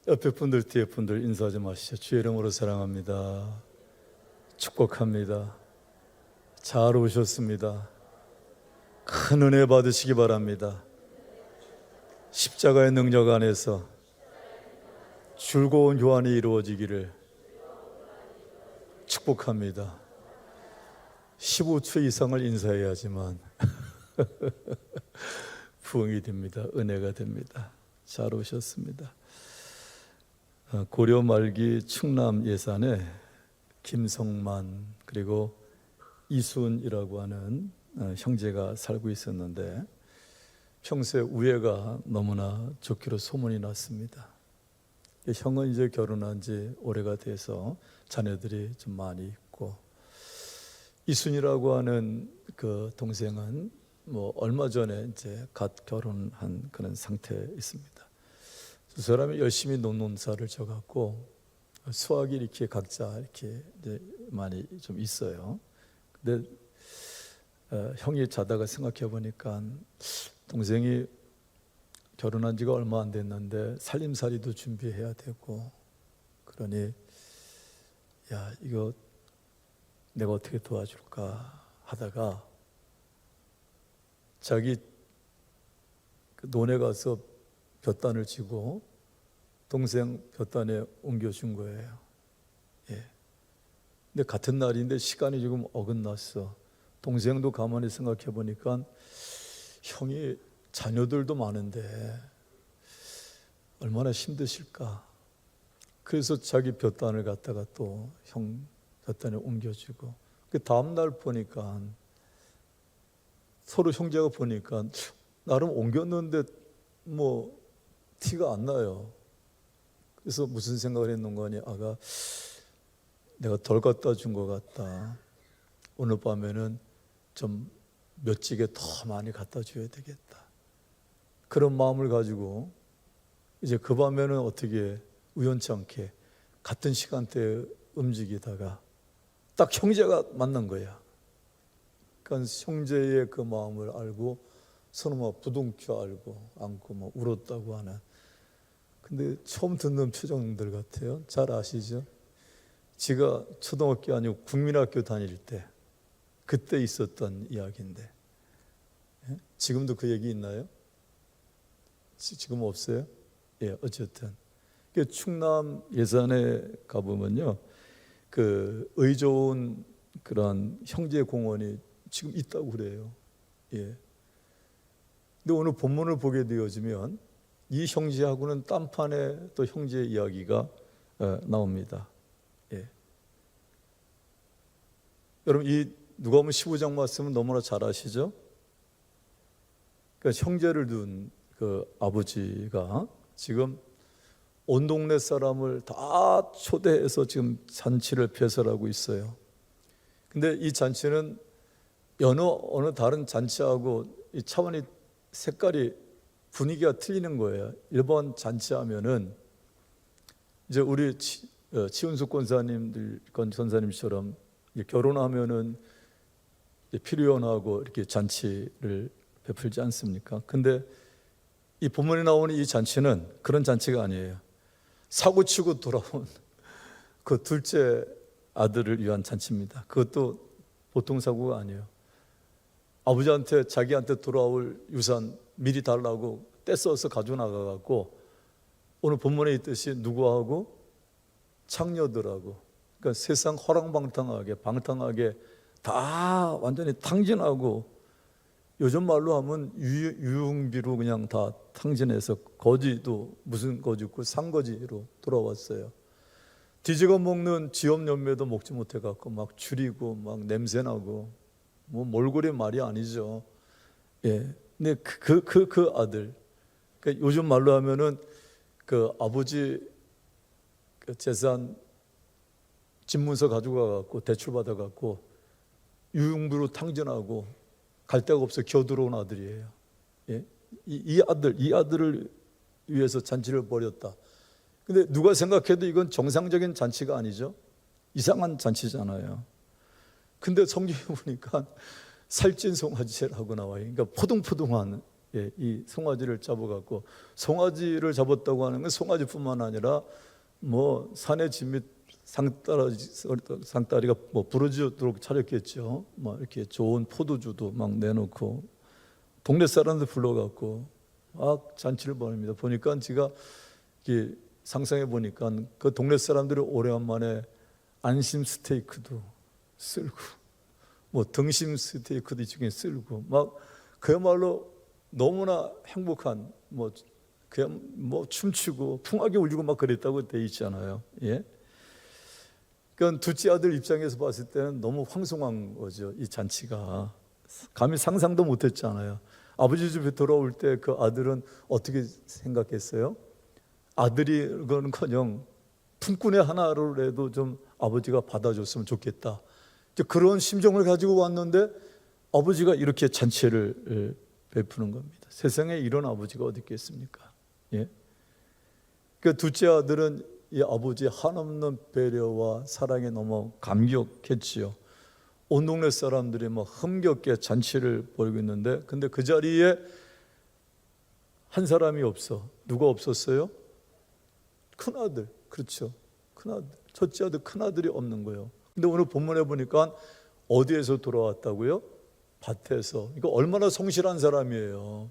옆에 분들, 뒤에 분들 인사 좀 하시죠. 주의 이름으로 사랑합니다. 축복합니다. 잘 오셨습니다. 큰 은혜 받으시기 바랍니다. 십자가의 능력 안에서 즐거운 교환이 이루어지기를 축복합니다. 15초 이상을 인사해야지만 부흥이 됩니다. 은혜가 됩니다. 잘 오셨습니다. 고려 말기 충남 예산에 김성만 그리고 이순이라고 하는 형제가 살고 있었는데 평소에 우애가 너무나 좋기로 소문이 났습니다. 형은 이제 결혼한 지 오래가 돼서 자녀들이 좀 많이 있고, 이순이라고 하는 그 동생은 뭐 얼마 전에 이제 갓 결혼한 그런 상태에 있습니다. 두 사람이 열심히 논문사를 져갖고 수학이 이렇게 각자 이렇게 이제 많이 좀 있어요. 근데 형이 자다가 생각해 보니까 동생이 결혼한 지가 얼마 안 됐는데 살림살이도 준비해야 되고, 그러니 야, 이거 내가 어떻게 도와줄까 하다가 자기 논에 가서 볕단을 쥐고 동생 볕단에 옮겨준 거예요. 예. 근데 같은 날인데 시간이 지금 어긋났어. 동생도 가만히 생각해 보니까 형이 자녀들도 많은데 얼마나 힘드실까. 그래서 자기 볕단을 갖다가 또 형 볕단에 옮겨주고, 그 다음 날 보니까 서로 형제가 보니까 나름 옮겼는데 뭐 티가 안 나요. 그래서 무슨 생각을 했는 거니, 아가 내가 덜 갖다 준 것 같다. 오늘 밤에는 좀 몇 찌개 더 많이 갖다 줘야 되겠다. 그런 마음을 가지고 이제 그 밤에는 어떻게 우연치 않게 같은 시간대에 움직이다가 딱 형제가 만난 거야. 그러니까 형제의 그 마음을 알고 서로 막 부둥켜 알고 안고 막 울었다고 하는. 근데 처음 듣는 표정들 같아요. 잘 아시죠? 지가 초등학교 아니고 국민학교 다닐 때 그때 있었던 이야기인데, 예? 지금도 그 얘기 있나요? 지금 없어요? 예, 어쨌든 충남 예산에 가보면요, 그 의 좋은 그런 형제 공원이 지금 있다고 그래요. 예. 근데 오늘 본문을 보게 되어지면 이 형제하고는 딴판에 또 형제 이야기가 나옵니다. 예. 여러분, 이 누가복음 15장 말씀은 너무나 잘 아시죠? 그러니까 형제를 둔 그 아버지가 지금 온 동네 사람을 다 초대해서 지금 잔치를 배설하고 있어요. 근데 이 잔치는 어느 다른 잔치하고 이 차원이 색깔이 분위기가 틀리는 거예요. 일본 잔치하면은 이제 우리 치은숙 권사님처럼 결혼하면은 필요연하고 이렇게 잔치를 베풀지 않습니까? 근데 이 본문에 나오는 이 잔치는 그런 잔치가 아니에요. 사고치고 돌아온 그 둘째 아들을 위한 잔치입니다. 그것도 보통 사고가 아니에요. 아버지한테 자기한테 돌아올 유산 미리 달라고 떼써서 가지고 나가갖고 오늘 본문에 있듯이 누구하고? 창녀들하고, 그러니까 세상 방탕하게 다 완전히 탕진하고, 요즘 말로 하면 유흥비로 그냥 다 탕진해서 거지도 무슨 거지고 상거지로 돌아왔어요. 뒤집어 먹는 지업연매도 먹지 못해갖고 막 줄이고 막 냄새나고, 뭐 몰골이 말이 아니죠. 예. 근데 그 아들, 그러니까 요즘 말로 하면은 그 아버지 그 재산 집문서 가지고 가갖고 대출 받아갖고 유흥비로 탕진하고 갈 데가 없어 겨들어온 아들이에요. 예? 이 아들을 위해서 잔치를 벌였다. 근데 누가 생각해도 이건 정상적인 잔치가 아니죠. 이상한 잔치잖아요. 근데 성경에 보니까 살찐 송아지라고 나와요. 그러니까 포동포동한 예, 이 송아지를 잡아갖고, 송아지를 잡았다고 하는 건 송아지뿐만 아니라 뭐 산의 진밑 상다리가 뭐 부러지도록 차렸겠죠. 막 이렇게 좋은 포도주도 막 내놓고 동네 사람들 불러갖고 막 잔치를 벌입니다. 보니까 제가 상상해 보니까 그 동네 사람들이 오래간만에 안심 스테이크도 쓸고 뭐 등심 스테이크도 중에 쓸고 막 그야말로 너무나 행복한 그냥 춤추고 풍하게 울리고 막 그랬다고 돼 있잖아요. 예. 그러니까 둘째 아들 입장에서 봤을 때는 너무 황송한 거죠. 이 잔치가 감히 상상도 못했잖아요. 아버지 집에 돌아올 때 그 아들은 어떻게 생각했어요? 아들이 그거는커녕 품꾼의 하나로라도 좀 아버지가 받아줬으면 좋겠다. 그런 심정을 가지고 왔는데 아버지가 이렇게 잔치를 베푸는 겁니다. 세상에 이런 아버지가 어디 있겠습니까? 예? 그 둘째 아들은 이 아버지의 한없는 배려와 사랑에 너무 감격했지요. 온 동네 사람들이 막 흥겹게 잔치를 벌이고 있는데, 근데 그 자리에 한 사람이 없어. 누가 없었어요? 큰아들. 그렇죠. 큰아들. 첫째 아들 큰아들이 없는 거예요. 근데 오늘 본문에 보니까 어디에서 돌아왔다고요? 밭에서. 이거 얼마나 성실한 사람이에요.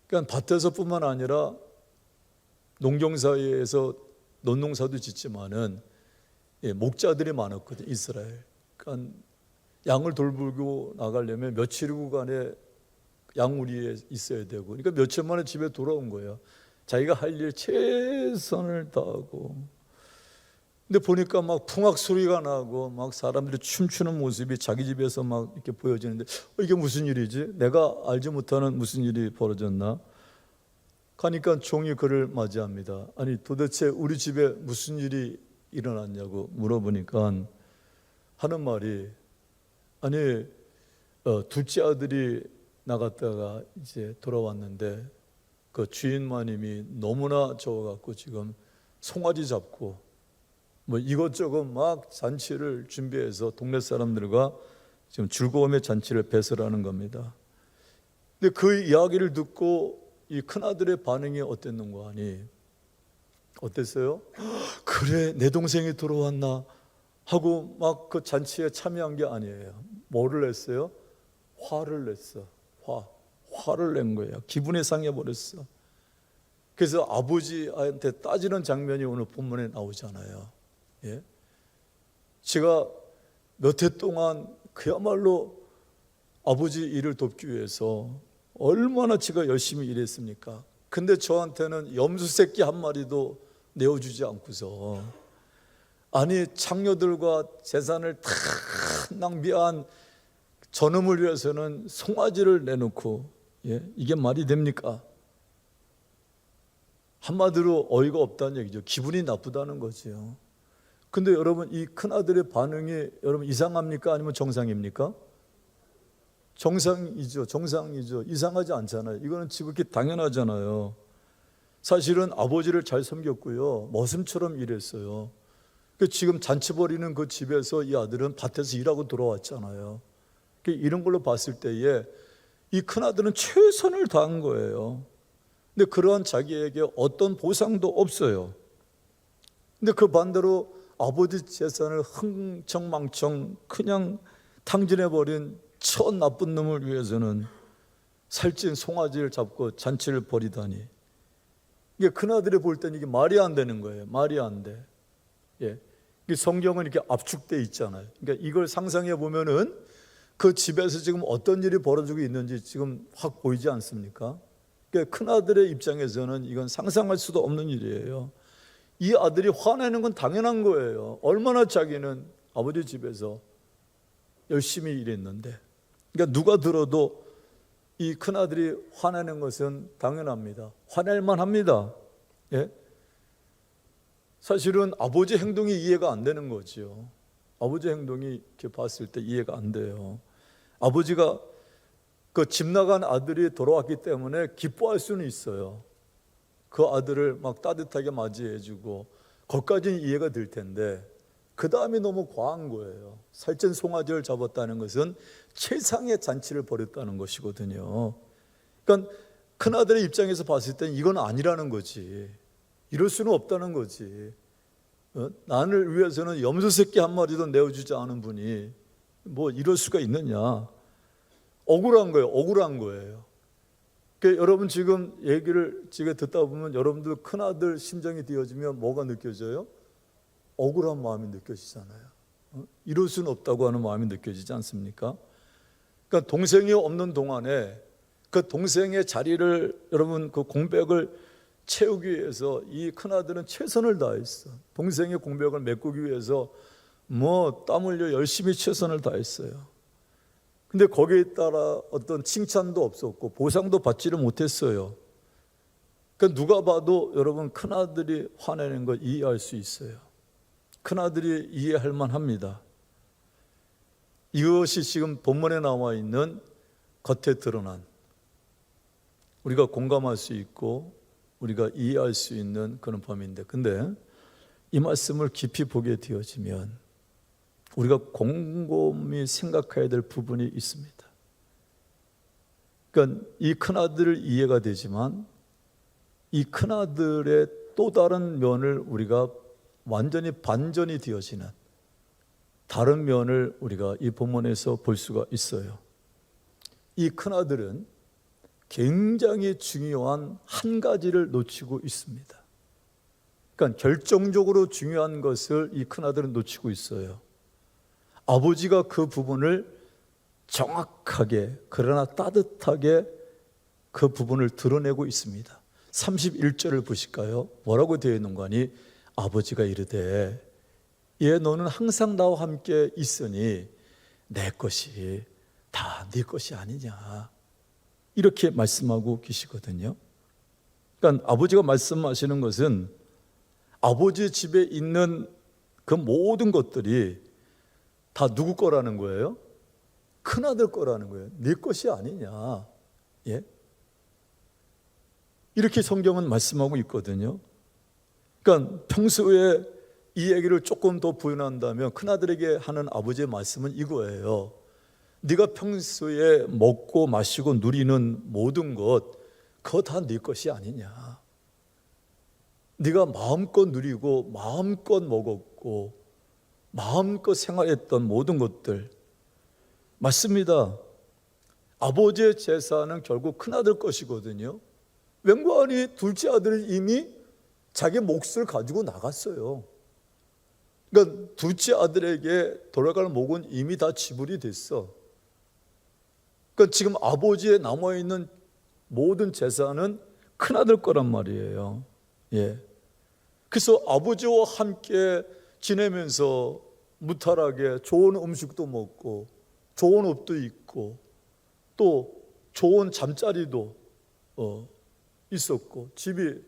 그러니까 밭에서뿐만 아니라 농경사회에서 논농사도 짓지만은 목자들이 많았거든요. 이스라엘. 그러니까 양을 돌보고 나가려면 며칠간의 양우리에 있어야 되고, 그러니까 며칠 만에 집에 돌아온 거예요. 자기가 할 일 최선을 다하고. 근데 보니까 막 풍악 소리가 나고 막 사람들이 춤추는 모습이 자기 집에서 막 이렇게 보여지는데 이게 무슨 일이지? 내가 알지 못하는 무슨 일이 벌어졌나? 가니까 종이 그를 맞이합니다. 아니 도대체 우리 집에 무슨 일이 일어났냐고 물어보니까 하는 말이, 아니 둘째 아들이 나갔다가 이제 돌아왔는데 그 주인 마님이 너무나 적어갖고 지금 송아지 잡고 뭐 이것저것 막 잔치를 준비해서 동네 사람들과 지금 즐거움의 잔치를 배설하는 겁니다. 근데 그 이야기를 듣고 이 큰아들의 반응이 어땠는가 하니, 어땠어요? 그래, 내 동생이 돌아왔나 하고 막 그 잔치에 참여한 게 아니에요. 뭐를 냈어요? 화를 냈어. 화를 낸 거예요. 기분이 상해버렸어. 그래서 아버지한테 따지는 장면이 오늘 본문에 나오잖아요. 예? 제가 몇 해 동안 그야말로 아버지 일을 돕기 위해서 얼마나 제가 열심히 일했습니까? 근데 저한테는 염소 새끼 한 마리도 내어주지 않고서, 아니 창녀들과 재산을 다 낭비한 저놈을 위해서는 송아지를 내놓고, 이게 말이 됩니까? 한마디로 어이가 없다는 얘기죠. 기분이 나쁘다는 거죠. 근데 여러분, 이 큰아들의 반응이 여러분 이상합니까? 아니면 정상입니까? 정상이죠. 이상하지 않잖아요. 이거는 지극히 당연하잖아요. 사실은 아버지를 잘 섬겼고요, 머슴처럼 일했어요. 지금 잔치 벌이는 그 집에서 이 아들은 밭에서 일하고 돌아왔잖아요. 이런 걸로 봤을 때에 이 큰아들은 최선을 다한 거예요. 근데 그러한 자기에게 어떤 보상도 없어요. 근데 그 반대로 아버지 재산을 흥청망청 그냥 탕진해버린 저 나쁜 놈을 위해서는 살찐 송아지를 잡고 잔치를 벌이다니, 이게 큰아들이 볼 때는 이게 말이 안 되는 거예요. 말이 안 돼. 성경은 이렇게 압축돼 있잖아요. 그러니까 이걸 상상해 보면은 그 집에서 지금 어떤 일이 벌어지고 있는지 지금 확 보이지 않습니까? 그러니까 큰아들의 입장에서는 이건 상상할 수도 없는 일이에요. 이 아들이 화내는 건 당연한 거예요. 얼마나 자기는 아버지 집에서 열심히 일했는데. 그러니까 누가 들어도 이 큰아들이 화내는 것은 당연합니다. 화낼만 합니다. 사실은 아버지 행동이 이해가 안 되는 거죠. 아버지 행동이 이렇게 봤을 때 이해가 안 돼요. 아버지가 그 집 나간 아들이 돌아왔기 때문에 기뻐할 수는 있어요. 그 아들을 막 따뜻하게 맞이해주고 거기까지는 이해가 될 텐데, 그 다음이 너무 과한 거예요. 살찐 송아지를 잡았다는 것은 최상의 잔치를 벌였다는 것이거든요. 그러니까 큰아들의 입장에서 봤을 땐 이건 아니라는 거지. 이럴 수는 없다는 거지. 나를 위해서는 염소 새끼 한 마리도 내어주지 않은 분이 뭐 이럴 수가 있느냐. 억울한 거예요. 억울한 거예요. 그러니까 여러분 지금 얘기를 지금 듣다 보면 여러분들 큰아들 심정이 되어지면 뭐가 느껴져요? 억울한 마음이 느껴지잖아요. 이럴 수는 없다고 하는 마음이 느껴지지 않습니까? 그러니까 동생이 없는 동안에 그 동생의 자리를 여러분 그 공백을 채우기 위해서 이 큰아들은 최선을 다했어. 동생의 공백을 메꾸기 위해서 뭐 땀 흘려 열심히 최선을 다했어요. 근데 거기에 따라 어떤 칭찬도 없었고 보상도 받지를 못했어요. 그러니까 누가 봐도 여러분 큰아들이 화내는 걸 이해할 수 있어요. 큰아들이 이해할 만합니다. 이것이 지금 본문에 나와 있는 겉에 드러난 우리가 공감할 수 있고 우리가 이해할 수 있는 그런 범위인데, 근데 이 말씀을 깊이 보게 되어지면 우리가 곰곰이 생각해야 될 부분이 있습니다. 그러니까 이 큰아들 이해가 되지만 이 큰아들의 또 다른 면을 우리가 완전히 반전이 되어지는 다른 면을 우리가 이 본문에서 볼 수가 있어요. 이 큰아들은 굉장히 중요한 한 가지를 놓치고 있습니다. 그러니까 결정적으로 중요한 것을 이 큰아들은 놓치고 있어요. 아버지가 그 부분을 정확하게 그러나 따뜻하게 그 부분을 드러내고 있습니다. 31절을 보실까요? 뭐라고 되어 있는 거니? 아버지가 이르되 얘 너는 항상 나와 함께 있으니 내 것이 다 네 것이 아니냐, 이렇게 말씀하고 계시거든요. 그러니까 아버지가 말씀하시는 것은 아버지 집에 있는 그 모든 것들이 다 누구 거라는 거예요? 큰아들 거라는 거예요. 네 것이 아니냐. 예? 이렇게 성경은 말씀하고 있거든요. 그러니까 평소에 이 얘기를 조금 더 부연한다면 큰아들에게 하는 아버지의 말씀은 이거예요. 네가 평소에 먹고 마시고 누리는 모든 것, 그거 다 네 것이 아니냐. 네가 마음껏 누리고 마음껏 먹었고 마음껏 생활했던 모든 것들, 맞습니다. 아버지의 재산은 결국 큰아들 것이거든요. 웬관이 둘째 아들이 이미 자기 몫을 가지고 나갔어요. 그러니까 둘째 아들에게 돌아갈 몫은 이미 다 지불이 됐어. 그러니까 지금 아버지에 남아있는 모든 재산은 큰아들 거란 말이에요. 예. 그래서 아버지와 함께 지내면서 무탈하게 좋은 음식도 먹고 좋은 옷도 입고 또 좋은 잠자리도 있었고, 집이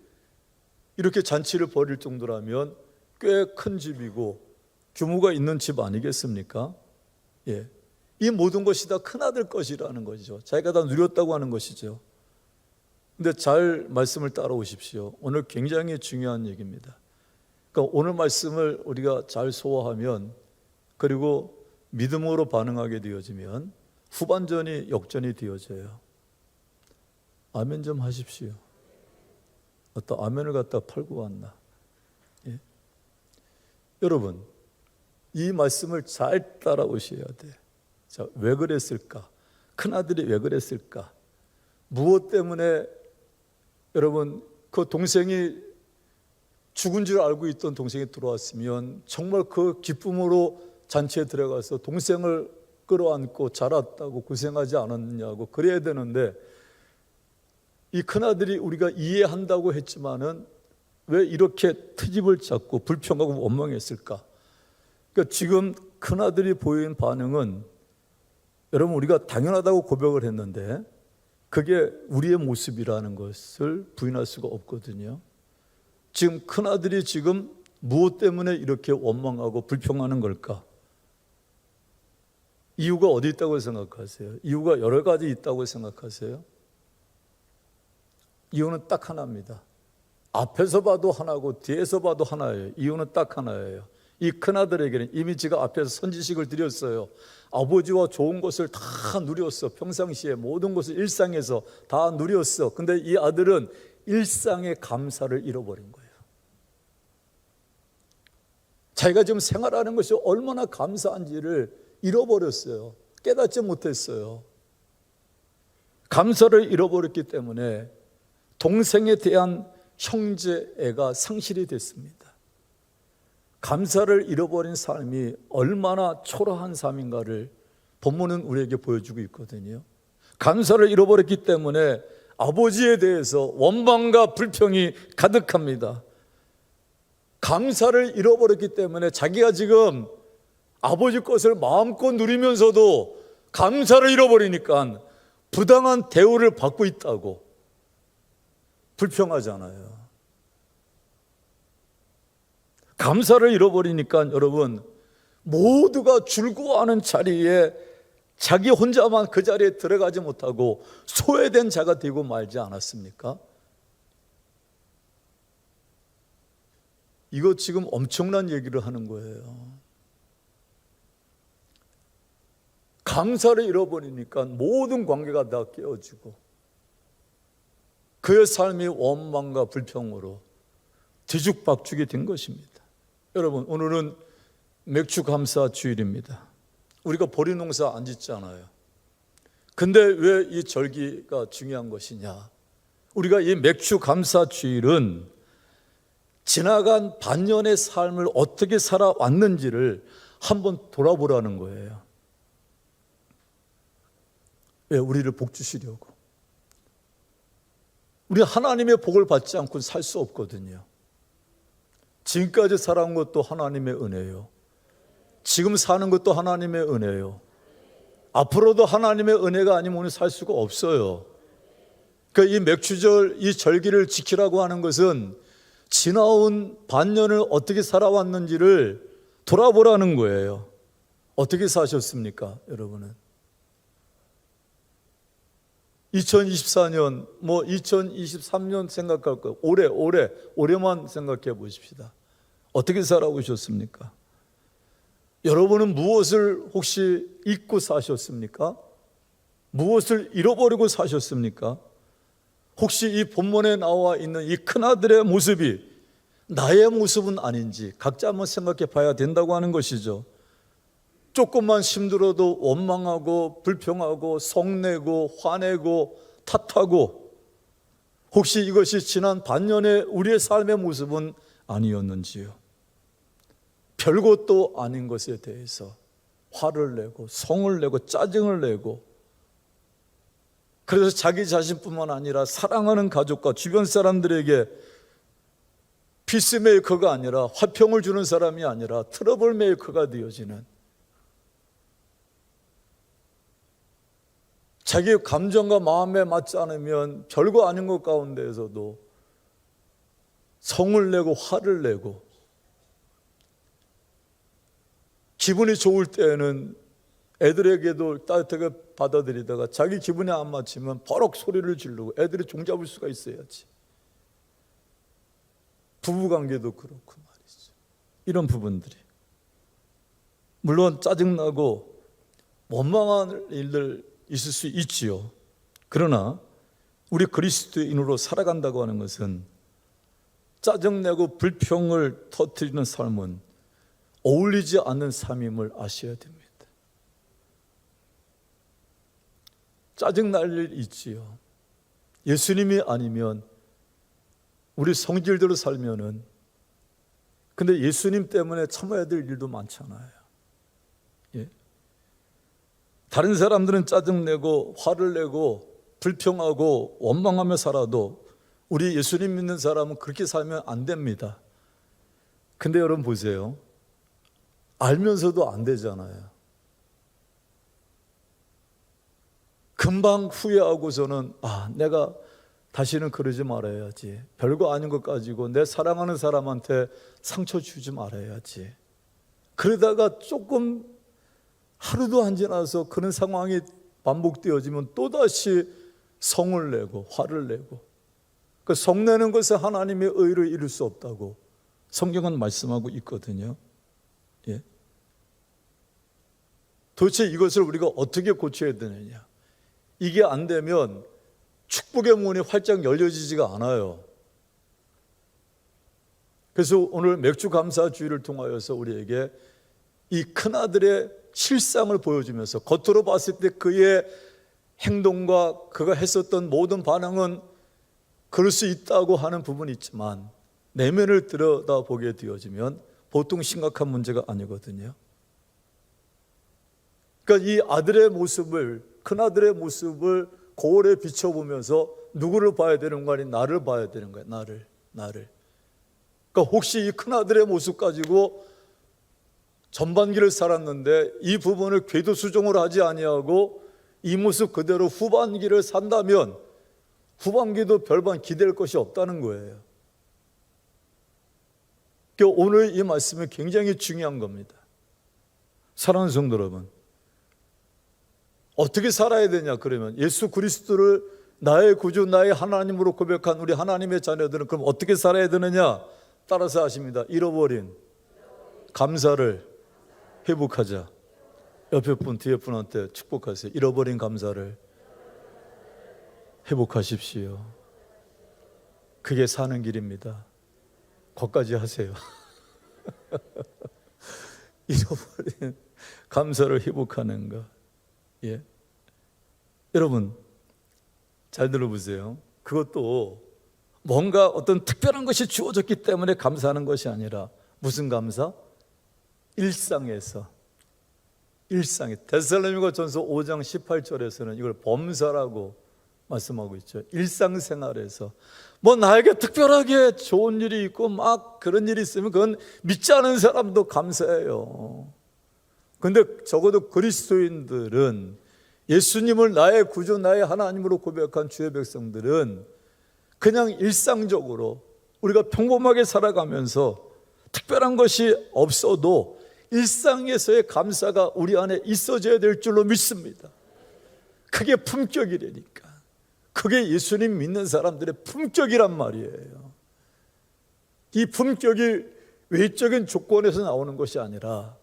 이렇게 잔치를 벌일 정도라면 꽤 큰 집이고 규모가 있는 집 아니겠습니까? 예. 이 모든 것이 다 큰아들 것이라는 것이죠. 자기가 다 누렸다고 하는 것이죠. 근데 잘 말씀을 따라오십시오. 오늘 굉장히 중요한 얘기입니다. 그러니까 오늘 말씀을 우리가 잘 소화하면, 그리고 믿음으로 반응하게 되어지면 후반전이 역전이 되어져요. 아멘 좀 하십시오. 어떤 아멘을 갖다 팔고 왔나. 예? 여러분, 이 말씀을 잘 따라오셔야 돼. 자, 왜 그랬을까? 큰아들이 왜 그랬을까? 무엇 때문에 여러분 그 동생이 죽은 줄 알고 있던 동생이 들어왔으면 정말 그 기쁨으로 잔치에 들어가서 동생을 끌어안고 자랐다고 고생하지 않았냐고 그래야 되는데, 이 큰아들이 우리가 이해한다고 했지만은 왜 이렇게 트집을 잡고 불평하고 원망했을까? 그러니까 지금 큰아들이 보인 반응은, 여러분 우리가 당연하다고 고백을 했는데 그게 우리의 모습이라는 것을 부인할 수가 없거든요. 지금 큰아들이 지금 무엇 때문에 이렇게 원망하고 불평하는 걸까? 이유가 어디 있다고 생각하세요? 이유가 여러 가지 있다고 생각하세요? 이유는 딱 하나입니다. 앞에서 봐도 하나고 뒤에서 봐도 하나예요. 이유는 딱 하나예요. 이 큰아들에게는 이미 제가 앞에서 선지식을 드렸어요. 아버지와 좋은 것을 다 누렸어. 평상시에 모든 것을 일상에서 다 누렸어. 근데 이 아들은 일상의 감사를 잃어버린 거예요. 자기가 지금 생활하는 것이 얼마나 감사한지를 잃어버렸어요. 깨닫지 못했어요. 감사를 잃어버렸기 때문에 동생에 대한 형제애가 상실이 됐습니다. 감사를 잃어버린 삶이 얼마나 초라한 삶인가를 본문은 우리에게 보여주고 있거든요. 감사를 잃어버렸기 때문에 아버지에 대해서 원망과 불평이 가득합니다. 감사를 잃어버렸기 때문에 자기가 지금 아버지 것을 마음껏 누리면서도 감사를 잃어버리니까 부당한 대우를 받고 있다고 불평하잖아요. 감사를 잃어버리니까 여러분, 모두가 즐거워하는 자리에 자기 혼자만 그 자리에 들어가지 못하고 소외된 자가 되고 말지 않았습니까? 이거 지금 엄청난 얘기를 하는 거예요. 감사를 잃어버리니까 모든 관계가 다 깨어지고 그의 삶이 원망과 불평으로 뒤죽박죽이 된 것입니다. 여러분, 오늘은 맥주 감사 주일입니다. 우리가 보리 농사 안 짓잖아요. 근데 왜 이 절기가 중요한 것이냐? 우리가 이 맥주 감사 주일은 지나간 반년의 삶을 어떻게 살아왔는지를 한번 돌아보라는 거예요. 왜? 우리를 복 주시려고. 우리 하나님의 복을 받지 않고는 살 수 없거든요. 지금까지 살아온 것도 하나님의 은혜요. 지금 사는 것도 하나님의 은혜요. 앞으로도 하나님의 은혜가 아니면 오늘 살 수가 없어요. 그러니까 이 맥주절, 이 절기를 지키라고 하는 것은 지나온 반년을 어떻게 살아왔는지를 돌아보라는 거예요. 어떻게 사셨습니까, 여러분은? 2024년, 2023년 생각할 거예요. 올해만 생각해 보십시다. 어떻게 살아오셨습니까? 여러분은 무엇을 혹시 잊고 사셨습니까? 무엇을 잃어버리고 사셨습니까? 혹시 이 본문에 나와 있는 이 큰아들의 모습이 나의 모습은 아닌지 각자 한번 생각해 봐야 된다고 하는 것이죠. 조금만 힘들어도 원망하고 불평하고 성내고 화내고 탓하고, 혹시 이것이 지난 반년의 우리의 삶의 모습은 아니었는지요? 별것도 아닌 것에 대해서 화를 내고 성을 내고 짜증을 내고, 그래서 자기 자신뿐만 아니라 사랑하는 가족과 주변 사람들에게 피스메이커가 아니라, 화평을 주는 사람이 아니라 트러블 메이커가 되어지는, 자기 감정과 마음에 맞지 않으면 별거 아닌 것 가운데에서도 성을 내고 화를 내고, 기분이 좋을 때에는 애들에게도 따뜻하게 받아들이다가 자기 기분에 안 맞추면 버럭 소리를 지르고 애들이 종잡을 수가 있어야지. 부부관계도 그렇고 말이죠. 이런 부분들이 물론 짜증나고 원망한 일들 있을 수 있지요. 그러나 우리 그리스도인으로 살아간다고 하는 것은 짜증내고 불평을 터뜨리는 삶은 어울리지 않는 삶임을 아셔야 됩니다. 짜증날 일 있지요. 예수님이 아니면 우리 성질대로 살면은, 근데 예수님 때문에 참아야 될 일도 많잖아요. 예? 다른 사람들은 짜증내고 화를 내고 불평하고 원망하며 살아도 우리 예수님 믿는 사람은 그렇게 살면 안 됩니다. 근데 여러분 보세요. 알면서도 안 되잖아요. 금방 후회하고서는 내가 다시는 그러지 말아야지. 별거 아닌 것 가지고 내 사랑하는 사람한테 상처 주지 말아야지. 그러다가 조금 하루도 안 지나서 그런 상황이 반복되어지면 또다시 성을 내고 화를 내고, 그 성내는 것에 하나님의 의를 이룰 수 없다고 성경은 말씀하고 있거든요. 예? 도대체 이것을 우리가 어떻게 고쳐야 되느냐? 이게 안 되면 축복의 문이 활짝 열려지지가 않아요. 그래서 오늘 맥주 감사 주일을 통하여서 우리에게 이 큰아들의 실상을 보여주면서 겉으로 봤을 때 그의 행동과 그가 했었던 모든 반응은 그럴 수 있다고 하는 부분이 있지만 내면을 들여다보게 되어지면 보통 심각한 문제가 아니거든요. 그러니까 이 아들의 모습을, 큰아들의 모습을 거울에 비춰보면서 누구를 봐야 되는 거 아니, 나를 봐야 되는 거야. 나를. 그러니까 혹시 이 큰아들의 모습 가지고 전반기를 살았는데 이 부분을 궤도수정을 하지 아니하고 이 모습 그대로 후반기를 산다면 후반기도 별반 기댈 것이 없다는 거예요. 그러니까 오늘 이 말씀은 굉장히 중요한 겁니다. 사랑하는 성도 여러분, 어떻게 살아야 되냐 그러면 예수 그리스도를 나의 구주, 나의 하나님으로 고백한 우리 하나님의 자녀들은 그럼 어떻게 살아야 되느냐? 따라서 하십니다. 잃어버린 감사를 회복하자. 옆에 분, 뒤에 분한테 축복하세요. 잃어버린 감사를 회복하십시오. 그게 사는 길입니다. 거기까지 하세요. 잃어버린 감사를 회복하는 것. 예. 여러분, 잘 들어보세요. 그것도 뭔가 어떤 특별한 것이 주어졌기 때문에 감사하는 것이 아니라 무슨 감사? 일상에 데살로니가전서 5장 18절에서는 이걸 범사라고 말씀하고 있죠. 일상생활에서 뭐 나에게 특별하게 좋은 일이 있고 막 그런 일이 있으면 그건 믿지 않은 사람도 감사해요. 근데 적어도 그리스도인들은 예수님을 나의 구주, 나의 하나님으로 고백한 주의 백성들은 그냥 일상적으로 우리가 평범하게 살아가면서 특별한 것이 없어도 일상에서의 감사가 우리 안에 있어져야 될 줄로 믿습니다. 그게 품격이라니까. 그게 예수님 믿는 사람들의 품격이란 말이에요. 이 품격이 외적인 조건에서 나오는 것이 아니라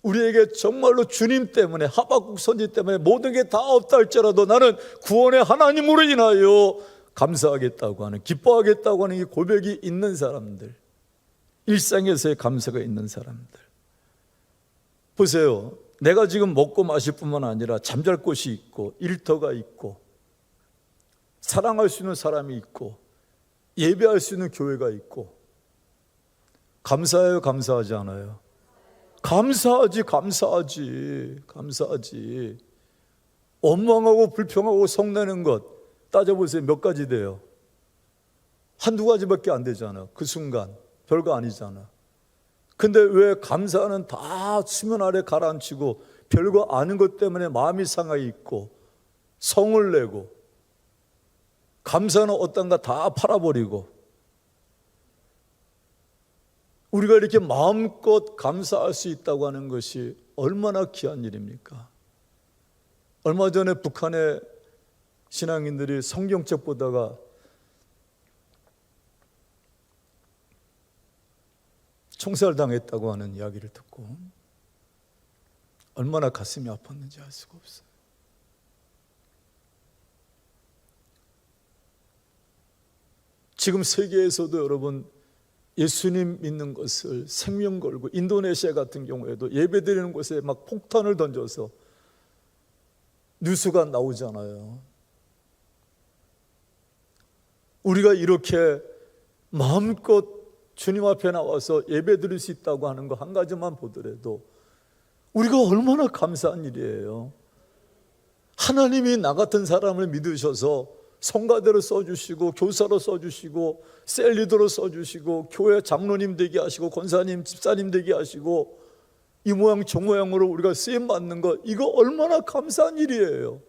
우리에게 정말로 주님 때문에, 하박국 선지 때문에 모든 게 다 없다 할지라도 나는 구원의 하나님으로 인하여 감사하겠다고 하는, 기뻐하겠다고 하는 이 고백이 있는 사람들, 일상에서의 감사가 있는 사람들. 보세요. 내가 지금 먹고 마실 뿐만 아니라 잠잘 곳이 있고 일터가 있고 사랑할 수 있는 사람이 있고 예배할 수 있는 교회가 있고 감사해요, 감사하지 않아요? 감사하지. 원망하고 불평하고 성내는 것 따져보세요. 몇 가지 돼요? 한두 가지밖에 안 되잖아. 그 순간 별거 아니잖아. 근데 왜 감사는 다 수면 아래 가라앉히고 별거 아닌 것 때문에 마음이 상하 있고 성을 내고 감사는 어떤가 다 팔아버리고 우리가 이렇게 마음껏 감사할 수 있다고 하는 것이 얼마나 귀한 일입니까? 얼마 전에 북한의 신앙인들이 성경책 보다가 총살당했다고 하는 이야기를 듣고 얼마나 가슴이 아팠는지 알 수가 없어요. 지금 세계에서도 여러분 예수님 믿는 것을 생명 걸고 인도네시아 같은 경우에도 예배드리는 곳에 막 폭탄을 던져서 뉴스가 나오잖아요. 우리가 이렇게 마음껏 주님 앞에 나와서 예배드릴 수 있다고 하는 거 한 가지만 보더라도 우리가 얼마나 감사한 일이에요. 하나님이 나 같은 사람을 믿으셔서 성가대로 써주시고 교사로 써주시고 셀리더로 써주시고 교회 장로님 되게 하시고 권사님, 집사님 되게 하시고 이 모양 저 모양으로 우리가 쓰임받는 것, 이거 얼마나 감사한 일이에요.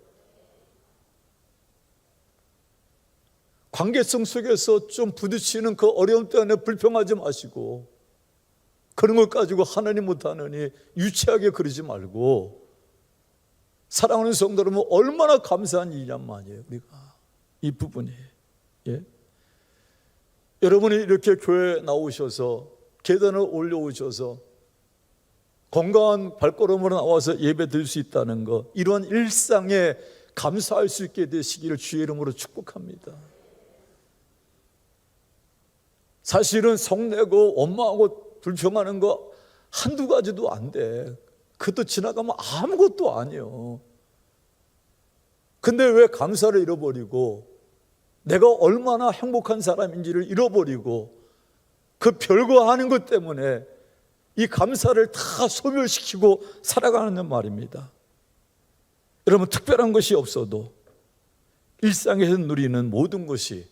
관계성 속에서 좀 부딪히는 그 어려움 때문에 불평하지 마시고 그런 것 가지고 하나님 못하느니 유치하게 그러지 말고 사랑하는 성도 여러분, 얼마나 감사한 일이란 말이에요. 우리가 이 부분이. 예? 여러분이 이렇게 교회에 나오셔서 계단을 올려오셔서 건강한 발걸음으로 나와서 예배 드릴 수 있다는 것, 이런 일상에 감사할 수 있게 되시기를 주의 이름으로 축복합니다. 사실은 성내고 원망하고 불평하는 거 한두 가지도 안 돼. 그것도 지나가면 아무것도 아니에요. 근데 왜 감사를 잃어버리고 내가 얼마나 행복한 사람인지를 잃어버리고 그 별거 하는 것 때문에 이 감사를 다 소멸시키고 살아가는 말입니다. 여러분, 특별한 것이 없어도 일상에서 누리는 모든 것이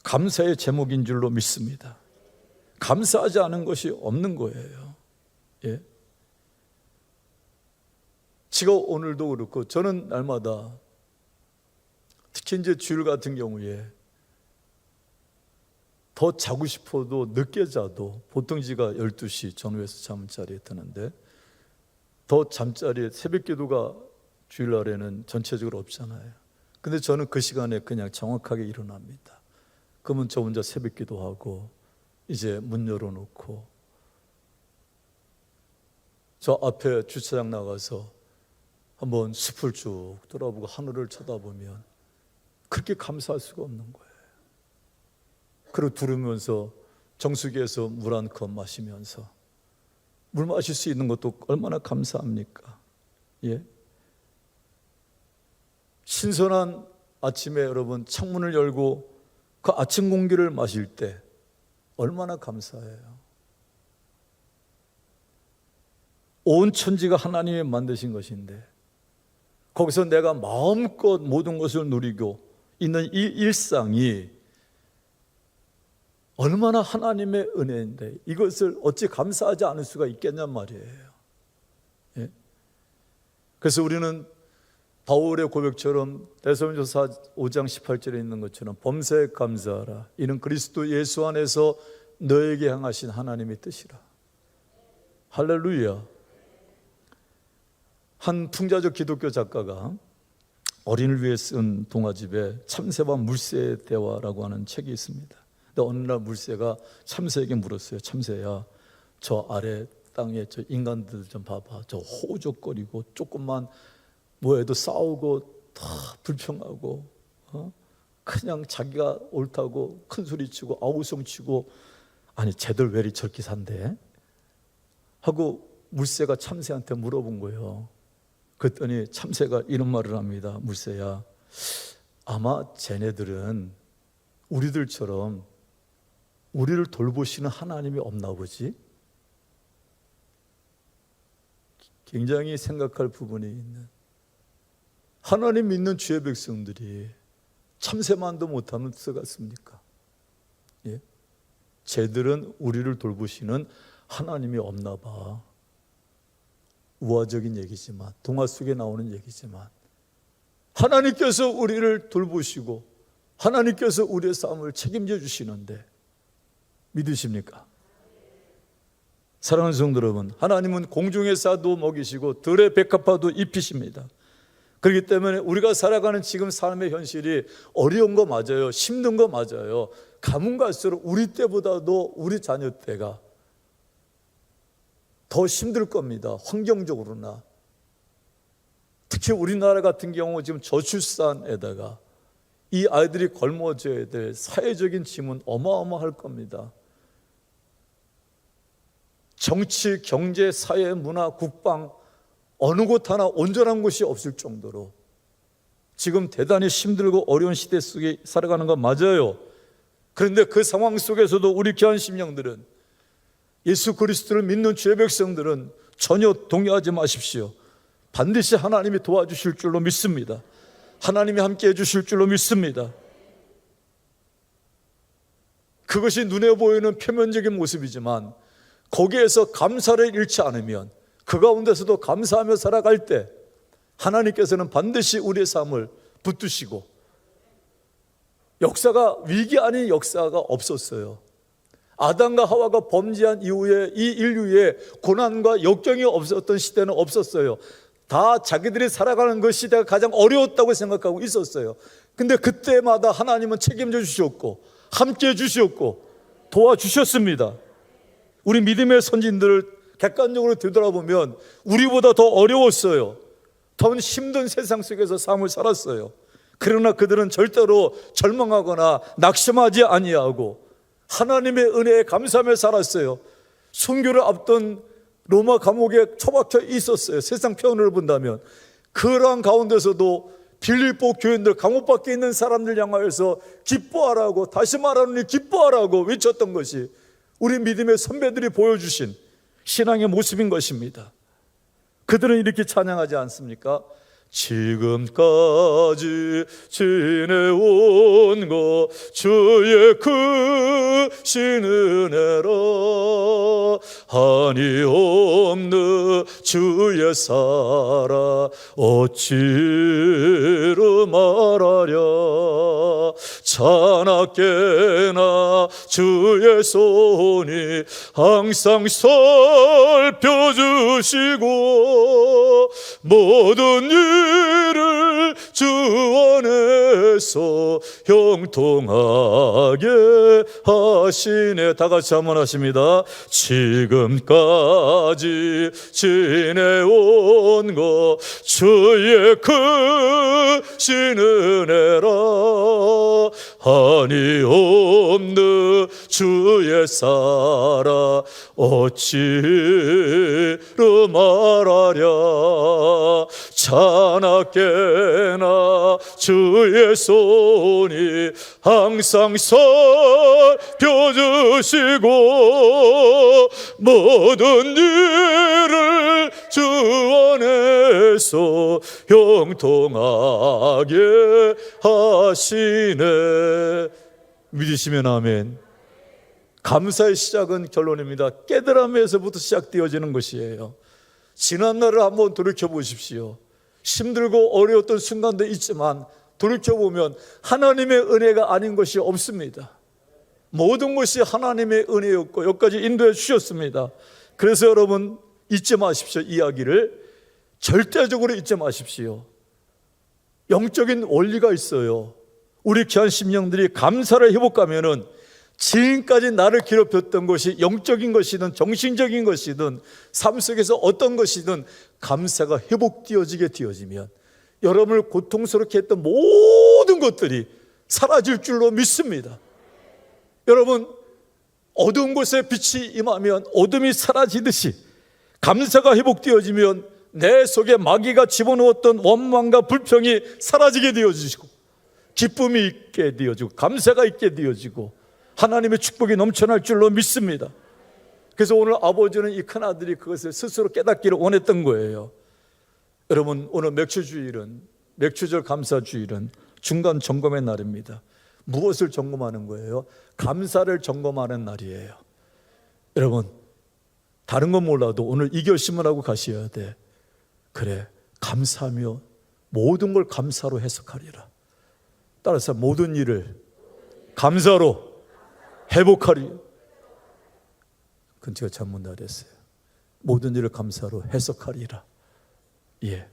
감사의 제목인 줄로 믿습니다. 감사하지 않은 것이 없는 거예요. 예. 제가 오늘도 그렇고 저는 날마다 특히 이제 주일 같은 경우에 더 자고 싶어도 늦게 자도 보통 제가 12시 전후에서 잠자리에 드는데 더 잠자리에 새벽 기도가 주일날에는 전체적으로 없잖아요. 근데 저는 그 시간에 그냥 정확하게 일어납니다. 그러면 저 혼자 새벽 기도하고 이제 문 열어놓고 저 앞에 주차장 나가서 한번 숲을 쭉 돌아보고 하늘을 쳐다보면 그렇게 감사할 수가 없는 거예요. 그리고 들으면서 정수기에서 물 한 컵 마시면서 물 마실 수 있는 것도 얼마나 감사합니까? 예. 신선한 아침에 여러분 창문을 열고 그 아침 공기를 마실 때 얼마나 감사해요. 온 천지가 하나님이 만드신 것인데 거기서 내가 마음껏 모든 것을 누리고 있는 이 일상이 얼마나 하나님의 은혜인데 이것을 어찌 감사하지 않을 수가 있겠냔 말이에요. 예? 그래서 우리는 바울의 고백처럼 데살로니가서 5장 18절에 있는 것처럼 범사에 감사하라. 이는 그리스도 예수 안에서 너에게 향하신 하나님의 뜻이라. 할렐루야. 한 풍자적 기독교 작가가 어린이를 위해 쓴 동화집에 참새와 물새의 대화라고 하는 책이 있습니다. 근데 어느 날 물새가 참새에게 물었어요. 참새야, 저 아래 땅에 저 인간들 좀 봐봐. 저 호적거리고 조금만 뭐해도 싸우고 다 불평하고 그냥 자기가 옳다고 큰소리치고 아우성치고 아니 쟤들 왜 이리 저렇게 산대? 하고 물새가 참새한테 물어본 거예요. 그랬더니 참새가 이런 말을 합니다. 물새야, 아마 쟤네들은 우리들처럼 우리를 돌보시는 하나님이 없나 보지? 굉장히 생각할 부분이 있는, 하나님 믿는 주의 백성들이 참새만도 못하면 쓰겠습니까? 예? 쟤들은 우리를 돌보시는 하나님이 없나 봐. 우화적인 얘기지만, 동화 속에 나오는 얘기지만 하나님께서 우리를 돌보시고 하나님께서 우리의 삶을 책임져 주시는데 믿으십니까? 사랑하는 성도 여러분, 하나님은 공중의 쌀도 먹이시고 들의 백합화도 입히십니다. 그렇기 때문에 우리가 살아가는 지금 삶의 현실이 어려운 거 맞아요. 힘든 거 맞아요. 가면 갈수록 우리 때보다도 우리 자녀 때가 더 힘들 겁니다. 환경적으로나. 특히 우리나라 같은 경우 지금 저출산에다가 이 아이들이 걸머져야 될 사회적인 짐은 어마어마할 겁니다. 정치, 경제, 사회, 문화, 국방 어느 곳 하나 온전한 곳이 없을 정도로 지금 대단히 힘들고 어려운 시대 속에 살아가는 건 맞아요. 그런데 그 상황 속에서도 우리 귀한 심령들은, 예수 그리스도를 믿는 주의 백성들은 전혀 동요하지 마십시오. 반드시 하나님이 도와주실 줄로 믿습니다. 하나님이 함께 해주실 줄로 믿습니다. 그것이 눈에 보이는 표면적인 모습이지만 거기에서 감사를 잃지 않으면, 그 가운데서도 감사하며 살아갈 때 하나님께서는 반드시 우리의 삶을 붙드시고, 역사가 위기 아닌 역사가 없었어요. 아담과 하와가 범죄한 이후에 이 인류에 고난과 역경이 없었던 시대는 없었어요. 다 자기들이 살아가는 그 시대가 가장 어려웠다고 생각하고 있었어요. 근데 그때마다 하나님은 책임져 주셨고 함께 해 주셨고 도와주셨습니다. 우리 믿음의 선진들을 객관적으로 되돌아보면 우리보다 더 어려웠어요. 더 힘든 세상 속에서 삶을 살았어요. 그러나 그들은 절대로 절망하거나 낙심하지 아니하고 하나님의 은혜에 감사하며 살았어요. 순교를 앞둔 로마 감옥에 처박혀 있었어요. 세상 표현을 본다면. 그러한 가운데서도 빌립보 교인들, 감옥 밖에 있는 사람들 향하여서 기뻐하라고, 다시 말하노니 기뻐하라고 외쳤던 것이 우리 믿음의 선배들이 보여주신 신앙의 모습인 것입니다. 그들은 이렇게 찬양하지 않습니까? 지금까지 지내온 것 주의 크신 은혜라, 한이 없는 주의 사랑 어찌로 말하랴. 자나깨나 주의 손이 항상 살펴주시고 모든 일을 주 안에서 형통하게 하시네. 다 같이 한번 하십니다. 지금까지 지내온 것 주의 크신 은혜라, 한이 없는 주의 사랑 어찌로 말하랴. 자나깨나 주의 손이 항상 살펴주시고 모든 일을 주 안에서 형통하게 하시네. 믿으시면 아멘. 감사의 시작은 결론입니다. 깨달음에서부터 시작되어지는 것이에요. 지난 날을 한번 돌이켜 보십시오. 힘들고 어려웠던 순간도 있지만 돌이켜보면 하나님의 은혜가 아닌 것이 없습니다. 모든 것이 하나님의 은혜였고 여기까지 인도해 주셨습니다. 그래서 여러분 잊지 마십시오. 이야기를 절대적으로 잊지 마십시오. 영적인 원리가 있어요. 우리 귀한 심령들이 감사를 회복하면은 지금까지 나를 괴롭혔던 것이 영적인 것이든 정신적인 것이든 삶 속에서 어떤 것이든 감사가 회복되어지게 되어지면 여러분을 고통스럽게 했던 모든 것들이 사라질 줄로 믿습니다. 여러분, 어두운 곳에 빛이 임하면 어둠이 사라지듯이 감사가 회복되어지면 내 속에 마귀가 집어넣었던 원망과 불평이 사라지게 되어지고 기쁨이 있게 되어지고 감사가 있게 되어지고 하나님의 축복이 넘쳐날 줄로 믿습니다. 그래서 오늘 아버지는 이 큰아들이 그것을 스스로 깨닫기를 원했던 거예요. 여러분, 오늘 맥주주일은, 맥주절 감사주일은 중간 점검의 날입니다. 무엇을 점검하는 거예요? 감사를 점검하는 날이에요. 여러분, 다른 건 몰라도 오늘 이 결심을 하고 가셔야 돼. 그래, 감사하며 모든 걸 감사로 해석하리라. 따라서 모든 일을 감사로 회복하리. 근처가 잘못 나랬어요. 모든 일을 감사로 해석하리라. 예.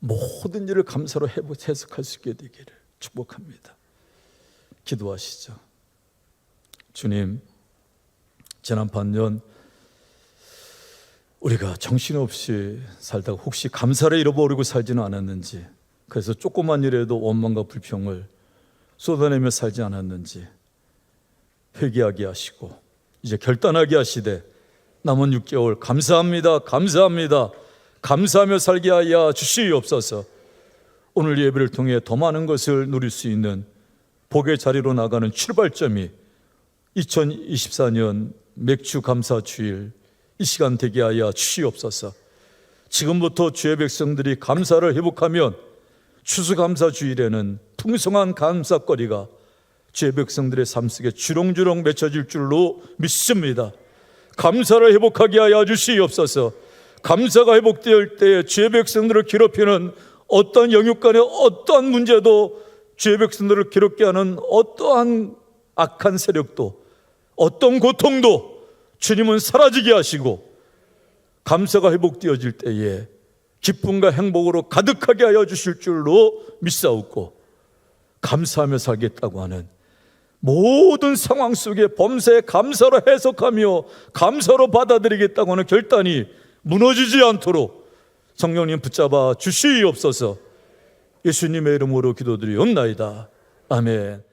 모든 일을 감사로 해석할 수 있게 되기를 축복합니다. 기도하시죠. 주님, 지난 반년 우리가 정신없이 살다가 혹시 감사를 잃어버리고 살지는 않았는지, 그래서 조그만 일에도 원망과 불평을 쏟아내며 살지 않았는지 회개하게 하시고 이제 결단하게 하시되 남은 6개월 감사합니다, 감사합니다, 감사하며 살게 하여 주시옵소서. 오늘 예배를 통해 더 많은 것을 누릴 수 있는 복의 자리로 나가는 출발점이 2024년 맥주 감사 주일 이 시간 되게 하여 주시옵소서. 지금부터 주의 백성들이 감사를 회복하면 추수감사 주일에는 풍성한 감사거리가 주의 백성들의 삶 속에 주렁주렁 맺혀질 줄로 믿습니다. 감사를 회복하게 하여 주시옵소서. 감사가 회복될 때에 주의 백성들을 괴롭히는 어떠한 영육 간의 어떠한 문제도, 주의 백성들을 괴롭게 하는 어떠한 악한 세력도, 어떤 고통도 주님은 사라지게 하시고 감사가 회복되어질 때에 기쁨과 행복으로 가득하게 하여 주실 줄로 믿사옵고 감사하며 살겠다고 하는 모든 상황 속에 범사에 감사로 해석하며 감사로 받아들이겠다고 하는 결단이 무너지지 않도록 성령님 붙잡아 주시옵소서. 예수님의 이름으로 기도드리옵나이다. 아멘.